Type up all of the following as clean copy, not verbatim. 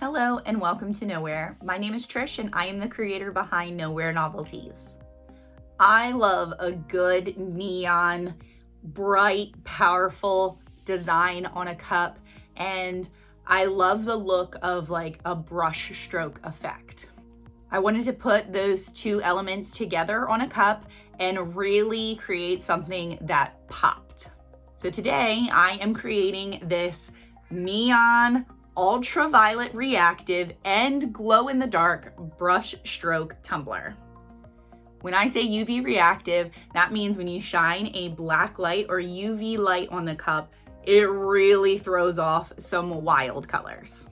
Hello and welcome to Nowhere. My name is Trish and I am the creator behind Nowhere Novelties. I love a good neon, bright, powerful design on a cup, and I love the look of like a brush stroke effect. I wanted to put those two elements together on a cup and really create something that popped. So today I am creating this neon, ultraviolet reactive and glow-in-the-dark brush stroke tumbler. When I say UV reactive, that means when you shine a black light or UV light on the cup, it really throws off some wild colors.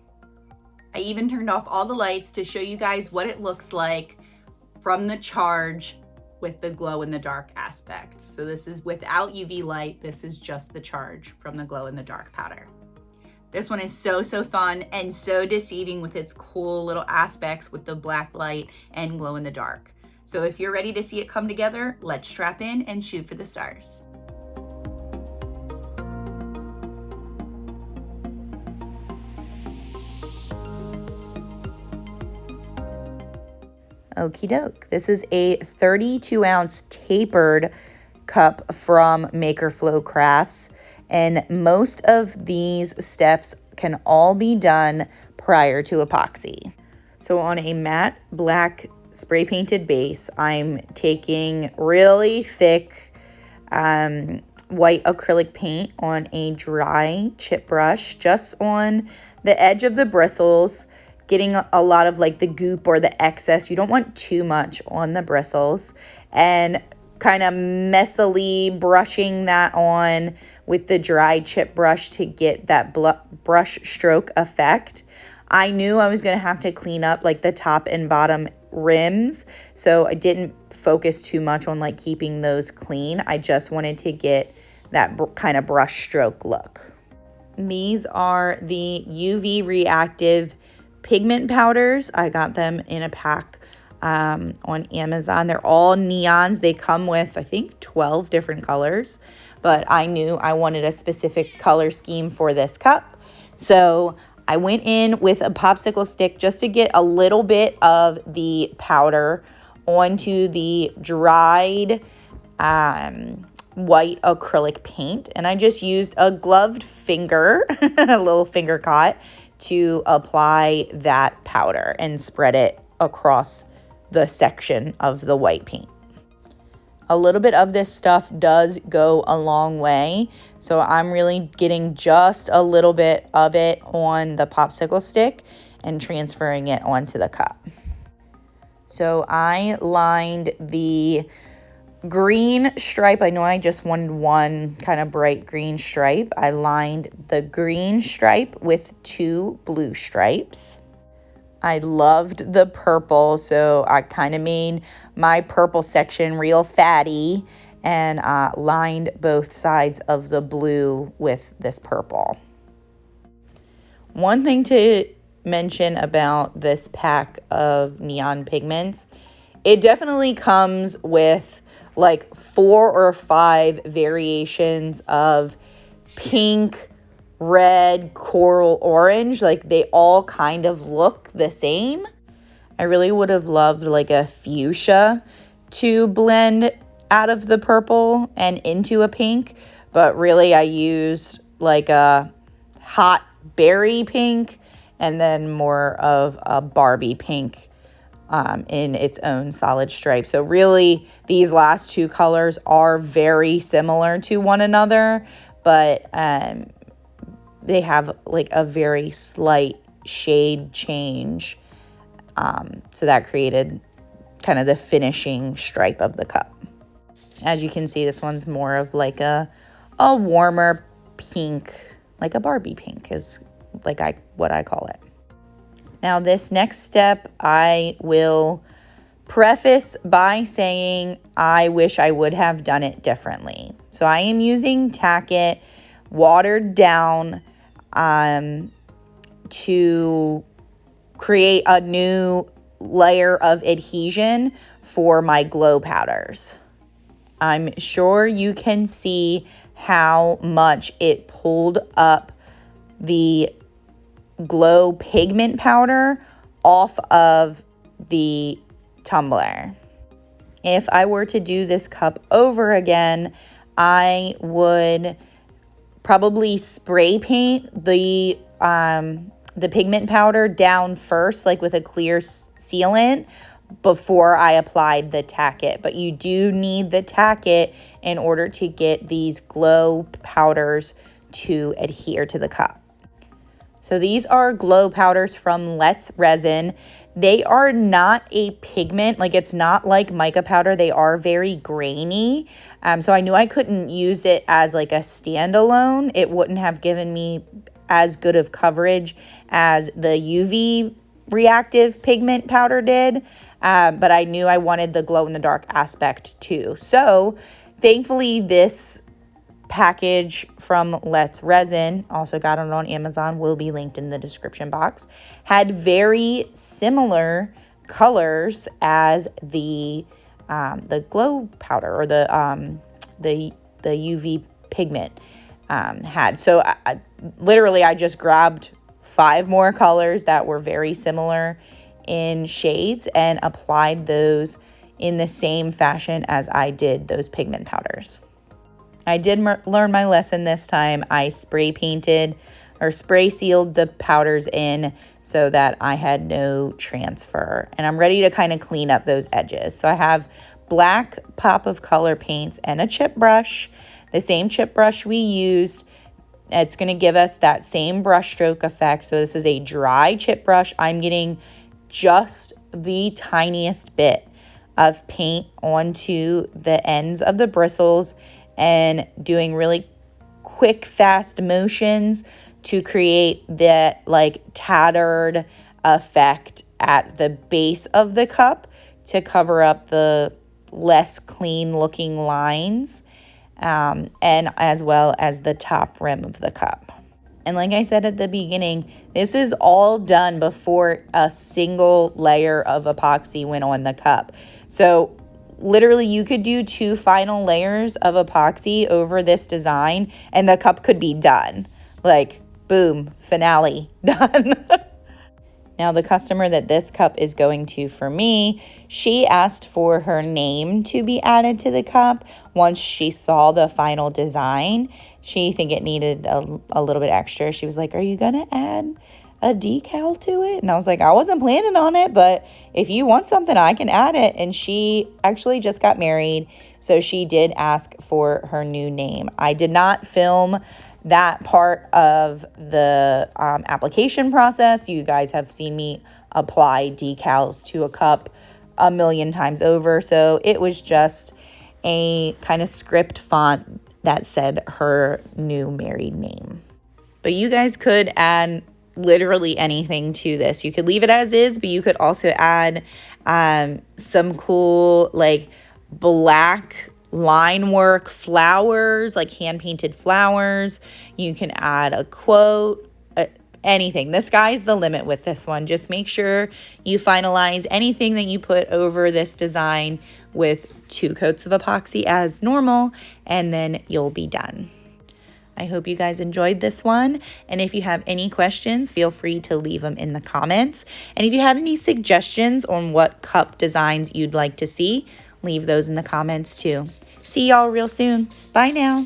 I even turned off all the lights to show you guys what it looks like from the charge with the glow-in-the-dark aspect. So this is without UV light, this is just the charge from the glow-in-the-dark powder. This one is so fun and so deceiving with its cool little aspects with the black light and glow in the dark. So if you're ready to see it come together, let's strap in and shoot for the stars. Okie doke. This is a 32 ounce tapered cup from Maker Flow Crafts. And most of these steps can all be done prior to epoxy. So on a matte black spray painted base, I'm taking really thick white acrylic paint on a dry chip brush, just on the edge of the bristles, getting a lot of like the goop or the excess. You don't want too much on the bristles, and kind of messily brushing that on with the dry chip brush to get that brush stroke effect. I knew I was going to have to clean up like the top and bottom rims, so I didn't focus too much on like keeping those clean. I just wanted to get that kind of brush stroke look. These are the UV reactive pigment powders. I got them in a pack on Amazon. They're all neons. They come with, I think, 12 different colors, but I knew I wanted a specific color scheme for this cup. So I went in with a popsicle stick just to get a little bit of the powder onto the dried white acrylic paint. And I just used a gloved finger, a little finger caught, to apply that powder and spread it across the section of the white paint. A little bit of this stuff does go a long way, so I'm really getting just a little bit of it on the popsicle stick and transferring it onto the cup. So I lined the green stripe. I know I just wanted one kind of bright green stripe. I lined the green stripe with 2 blue stripes. I loved the purple, so I kind of made my purple section real fatty and lined both sides of the blue with this purple. One thing to mention about this pack of neon pigments, it definitely comes with like 4 or 5 variations of pink, red, coral, orange. Like they all kind of look the same. I really would have loved like a fuchsia to blend out of the purple and into a pink, but really I used like a hot berry pink and then more of a Barbie pink in its own solid stripe. So really these last 2 colors are very similar to one another, but they have like a very slight shade change. So that created kind of the finishing stripe of the cup. As you can see, this one's more of like a warmer pink, like a Barbie pink is like what I call it. Now this next step, I will preface by saying I wish I would have done it differently. So I am using Tack It watered down to create a new layer of adhesion for my glow powders. I'm sure you can see how much it pulled up the glow pigment powder off of the tumbler. If I were to do this cup over again, I would probably spray paint the pigment powder down first, like with a clear sealant, before I applied the tacket. But you do need the tacket in order to get these glow powders to adhere to the cup. So these are glow powders from Let's Resin. They are not a pigment, like it's not like mica powder. They are very grainy. So I knew I couldn't use it as like a standalone. It wouldn't have given me as good of coverage as the UV reactive pigment powder did. But I knew I wanted the glow in the dark aspect too. So thankfully this package from Let's Resin, also got it on Amazon, will be linked in the description box, had very similar colors as the glow powder or the UV pigment had. So literally I just grabbed 5 more colors that were very similar in shades and applied those in the same fashion as I did those pigment powders. I did learn my lesson this time. I spray painted or spray sealed the powders in so that I had no transfer. And I'm ready to kind of clean up those edges. So I have black pop of color paints and a chip brush, the same chip brush we used. It's going to give us that same brush stroke effect. So this is a dry chip brush. I'm getting just the tiniest bit of paint onto the ends of the bristles and doing really quick, fast motions to create that like tattered effect at the base of the cup to cover up the less clean looking lines, and as well as the top rim of the cup. And like I said at the beginning, this is all done before a single layer of epoxy went on the cup. So literally you could do 2 final layers of epoxy over this design and the cup could be done. Like, boom, finale, done. Now the customer that this cup is going to for me, she asked for her name to be added to the cup once she saw the final design. She think it needed a little bit extra. She was like, are you gonna add a decal to it? And I was like, I wasn't planning on it, but if you want something, I can add it. And she actually just got married, so she did ask for her new name. I did not film that part of the application process. You guys have seen me apply decals to a cup a million times over, so it was just a kind of script font that said her new married name. But you guys could add literally anything to this. You could leave it as is, but you could also add some cool like black line work flowers, like hand painted flowers. You can add a quote, anything. The sky's the limit with this one. Just make sure you finalize anything that you put over this design with 2 coats of epoxy as normal, and then you'll be done. I hope you guys enjoyed this one. And if you have any questions, feel free to leave them in the comments. And if you have any suggestions on what cup designs you'd like to see, leave those in the comments too. See y'all real soon. Bye now.